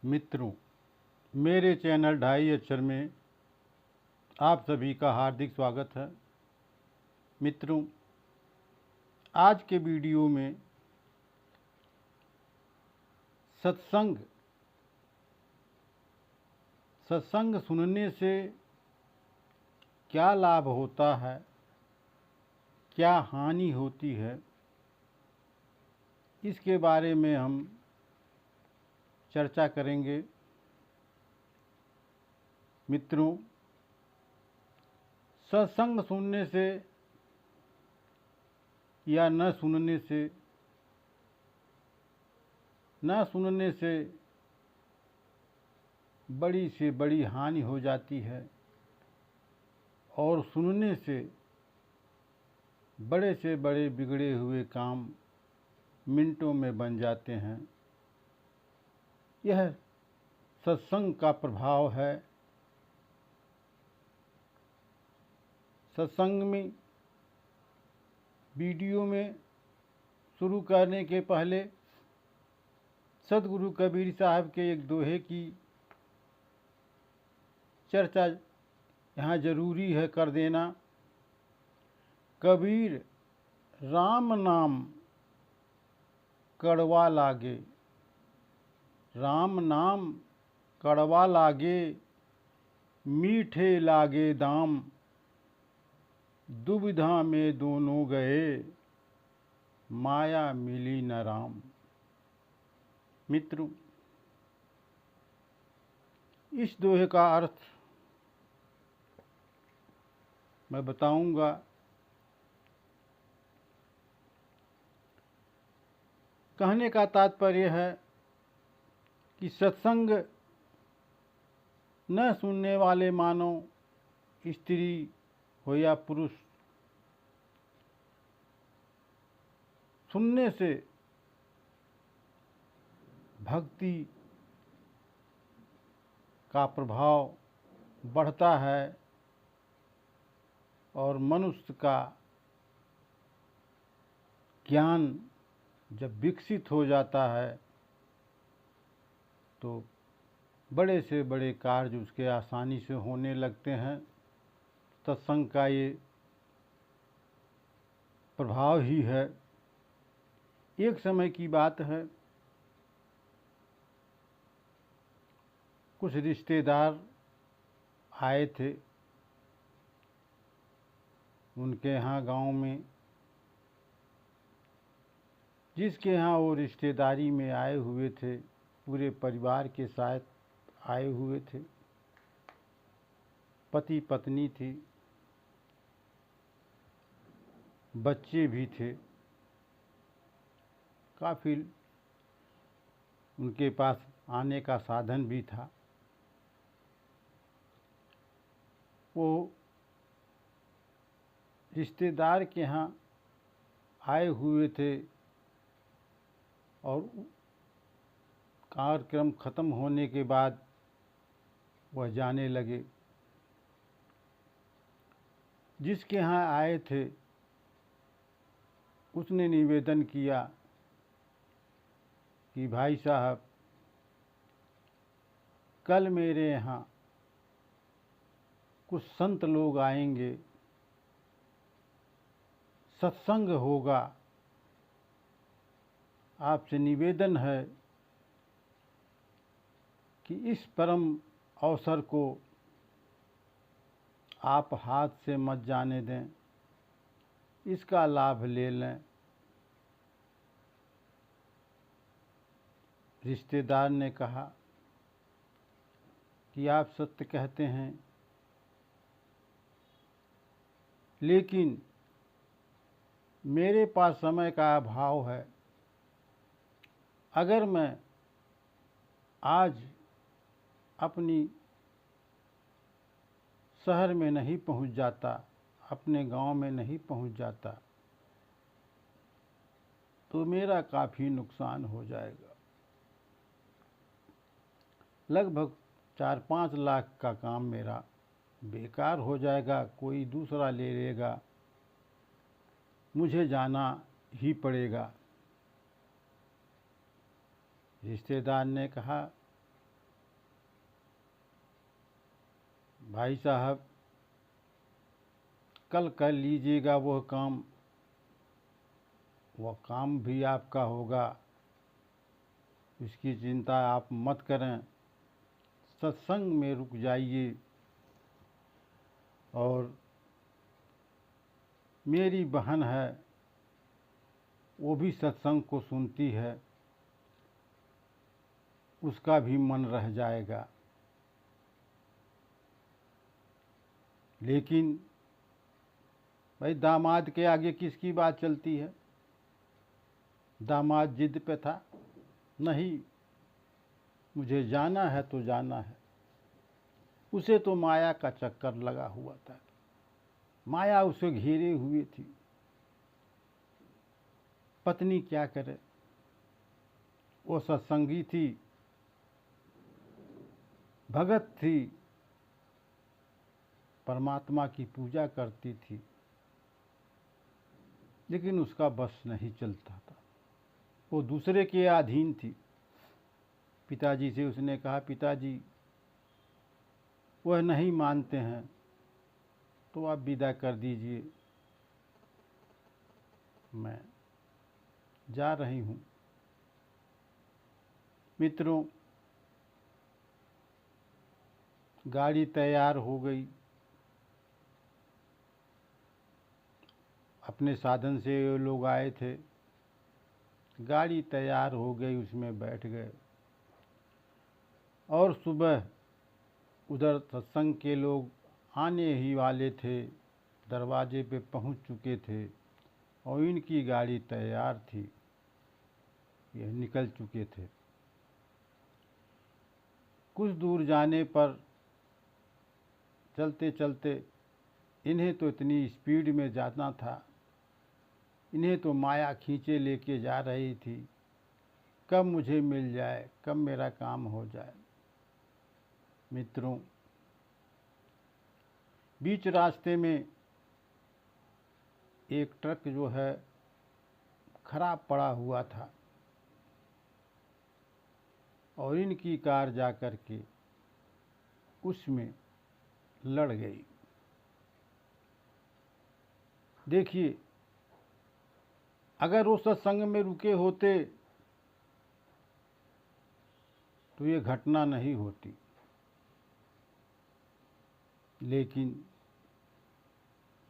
मित्रों, मेरे चैनल ढाई अक्षर में आप सभी का हार्दिक स्वागत है। मित्रों, आज के वीडियो में सत्संग सुनने से क्या लाभ होता है, क्या हानि होती है, इसके बारे में हम चर्चा करेंगे। मित्रों, सत्संग सुनने से या न सुनने से बड़ी से बड़ी हानि हो जाती है और सुनने से बड़े से बड़े बिगड़े हुए काम मिनटों में बन जाते हैं। यह सत्संग का प्रभाव है। सत्संग में वीडियो में शुरू करने के पहले सदगुरु कबीर साहब के एक दोहे की चर्चा यहाँ जरूरी है कर देना। कबीर राम नाम कड़वा लागे, राम नाम कड़वा लागे, मीठे लागे दाम, दुविधा में दोनों गए, माया मिली न राम। मित्रों, इस दोहे का अर्थ मैं बताऊंगा। कहने का तात्पर्य है कि सत्संग न सुनने वाले मानव स्त्री हो या पुरुष, सुनने से भक्ति का प्रभाव बढ़ता है और मनुष्य का ज्ञान जब विकसित हो जाता है तो बड़े से बड़े कार्य उसके आसानी से होने लगते हैं। सत्संग का ये प्रभाव ही है। एक समय की बात है, कुछ रिश्तेदार आए थे उनके यहाँ गांव में। जिसके यहाँ वो रिश्तेदारी में आए हुए थे, पूरे परिवार के साथ आए हुए थे। पति पत्नी थी, बच्चे भी थे, काफ़ी उनके पास आने का साधन भी था। वो रिश्तेदार के यहाँ आए हुए थे और कार्यक्रम ख़त्म होने के बाद वह जाने लगे। जिसके यहाँ आए थे उसने निवेदन किया कि भाई साहब, कल मेरे यहाँ कुछ संत लोग आएंगे, सत्संग होगा, आपसे निवेदन है कि इस परम अवसर को आप हाथ से मत जाने दें, इसका लाभ ले लें। रिश्तेदार ने कहा कि आप सत्य कहते हैं, लेकिन मेरे पास समय का अभाव है। अगर मैं आज अपनी शहर में नहीं पहुंच जाता, अपने गांव में नहीं पहुंच जाता, तो मेरा काफ़ी नुकसान हो जाएगा। लगभग 4-5 लाख का काम मेरा बेकार हो जाएगा, कोई दूसरा ले लेगा, मुझे जाना ही पड़ेगा। रिश्तेदार ने कहा भाई साहब कल कर लीजिएगा वह काम भी आपका होगा, इसकी चिंता आप मत करें। सत्संग में रुक जाइए और मेरी बहन है वो भी सत्संग को सुनती है, उसका भी मन रह जाएगा। लेकिन भाई दामाद के आगे किसकी बात चलती है? दामाद जिद पे था, नहीं मुझे जाना है तो जाना है। उसे तो माया का चक्कर लगा हुआ था, माया उसे घेरे हुए थी। पत्नी क्या करे, वो सत्संगी थी, भगत थी, परमात्मा की पूजा करती थी, लेकिन उसका बस नहीं चलता था, वो दूसरे के अधीन थी। पिताजी से उसने कहा, पिताजी वह नहीं मानते हैं तो आप विदा कर दीजिए, मैं जा रही हूँ। मित्रों, गाड़ी तैयार हो गई, अपने साधन से लोग आए थे, गाड़ी तैयार हो गई, उसमें बैठ गए और सुबह उधर सत्संग के लोग आने ही वाले थे, दरवाजे पे पहुंच चुके थे और इनकी गाड़ी तैयार थी, यह निकल चुके थे। कुछ दूर जाने पर चलते चलते, इन्हें तो इतनी स्पीड में जाना था, इन्हें तो माया खींचे लेके जा रही थी, कब मुझे मिल जाए, कब मेरा काम हो जाए। मित्रों, बीच रास्ते में एक ट्रक जो है खराब पड़ा हुआ था और इनकी कार जाकर के उसमें लड़ गई। देखिए, अगर वो सत्संग में रुके होते तो ये घटना नहीं होती, लेकिन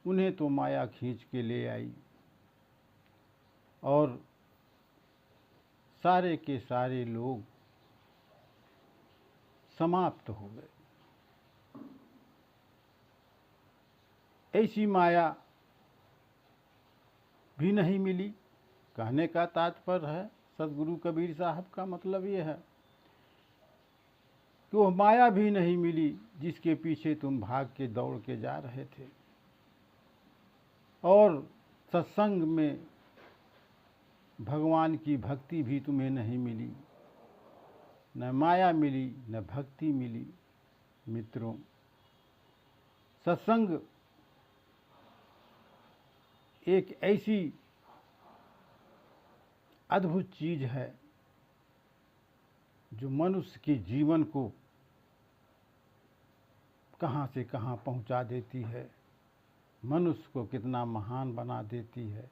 उन्हें तो माया खींच के ले आई और सारे के सारे लोग समाप्त हो गए। ऐसी माया भी नहीं मिली। कहने का तात्पर्य है, सदगुरु कबीर साहब का मतलब ये है कि वह माया भी नहीं मिली जिसके पीछे तुम भाग के दौड़ के जा रहे थे। और सत्संग में भगवान की भक्ति भी तुम्हें नहीं मिली, न माया मिली न भक्ति मिली। मित्रों, सत्संग एक ऐसी अद्भुत चीज है जो मनुष्य के जीवन को कहाँ से कहाँ पहुँचा देती है, मनुष्य को कितना महान बना देती है,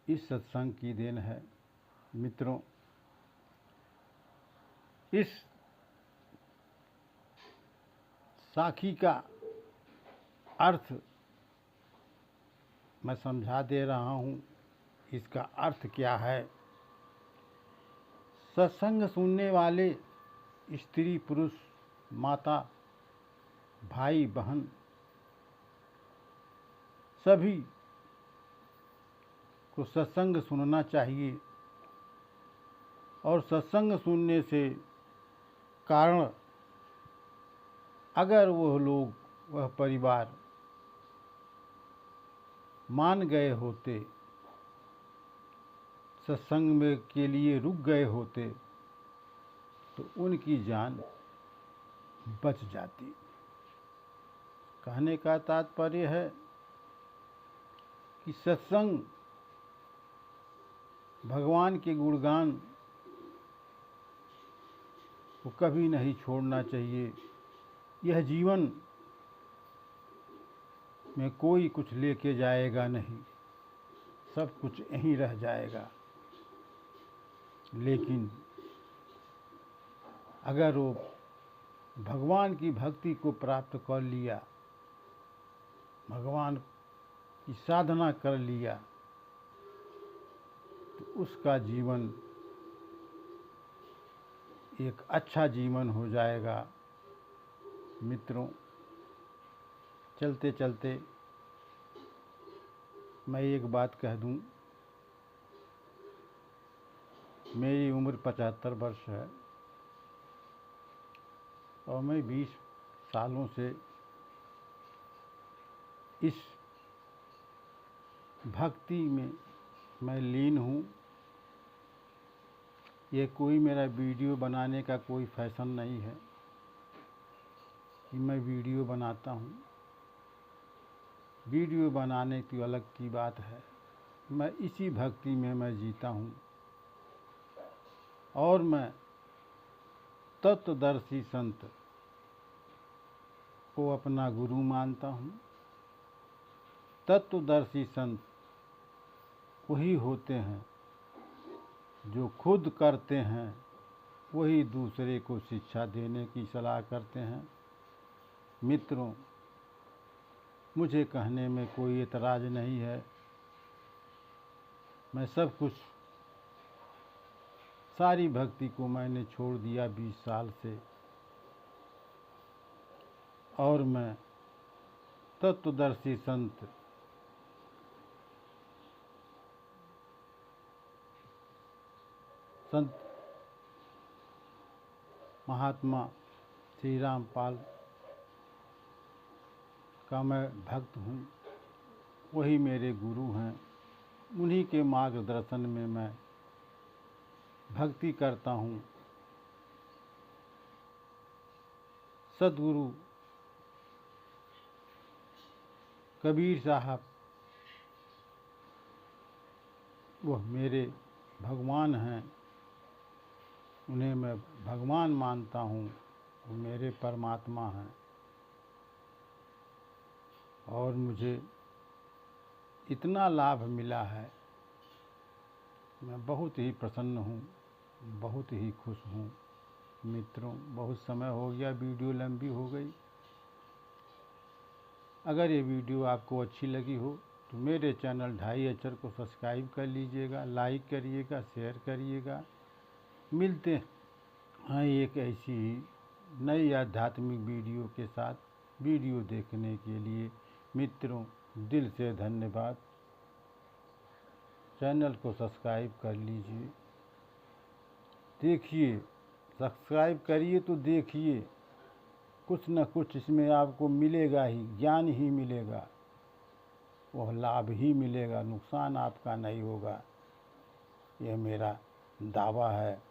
इस सत्संग की देन है। मित्रों, इस साखी का अर्थ मैं समझा दे रहा हूँ। इसका अर्थ क्या है? सत्संग सुनने वाले स्त्री पुरुष, माता भाई बहन सभी को सत्संग सुनना चाहिए और सत्संग सुनने से कारण अगर वह लोग, वह परिवार मान गए होते, सत्संग में के लिए रुक गए होते, तो उनकी जान बच जाती। कहने का तात्पर्य है कि सत्संग, भगवान के गुणगान को कभी नहीं छोड़ना चाहिए। यह जीवन में कोई कुछ लेके जाएगा नहीं, सब कुछ यहीं रह जाएगा। लेकिन अगर वो भगवान की भक्ति को प्राप्त कर लिया, भगवान की साधना कर लिया, तो उसका जीवन एक अच्छा जीवन हो जाएगा। मित्रों, चलते चलते मैं एक बात कह दूं, मेरी उम्र 75 वर्ष है और मैं 20 सालों से इस भक्ति में मैं लीन हूँ। ये कोई मेरा वीडियो बनाने का कोई फैशन नहीं है कि मैं वीडियो बनाता हूँ। वीडियो बनाने की अलग की बात है, मैं इसी भक्ति में मैं जीता हूँ और मैं तत्वदर्शी संत को अपना गुरु मानता हूँ। तत्वदर्शी संत वही होते हैं जो खुद करते हैं, वही दूसरे को शिक्षा देने की सलाह करते हैं। मित्रों, मुझे कहने में कोई एतराज़ नहीं है। मैं सब कुछ, सारी भक्ति को मैंने छोड़ दिया 20 साल से और मैं तत्वदर्शी संत महात्मा श्री रामपाल का मैं भक्त हूँ। वही मेरे गुरु हैं, उन्हीं के मार्गदर्शन में मैं भक्ति करता हूँ। सद्गुरु कबीर साहब वह मेरे भगवान हैं, उन्हें मैं भगवान मानता हूँ, वो मेरे परमात्मा हैं और मुझे इतना लाभ मिला है, मैं बहुत ही प्रसन्न हूँ, बहुत ही खुश हूँ। मित्रों, बहुत समय हो गया, वीडियो लंबी हो गई। अगर ये वीडियो आपको अच्छी लगी हो तो मेरे चैनल ढाई अक्षर को सब्सक्राइब कर लीजिएगा, लाइक करिएगा, शेयर करिएगा। मिलते हैं एक ऐसी ही नई आध्यात्मिक वीडियो के साथ। वीडियो देखने के लिए मित्रों दिल से धन्यवाद। चैनल को सब्सक्राइब कर लीजिए, देखिए, सब्सक्राइब करिए तो देखिए, कुछ न कुछ इसमें आपको मिलेगा ही, ज्ञान ही मिलेगा, वह लाभ ही मिलेगा, नुकसान आपका नहीं होगा। यह मेरा दावा है।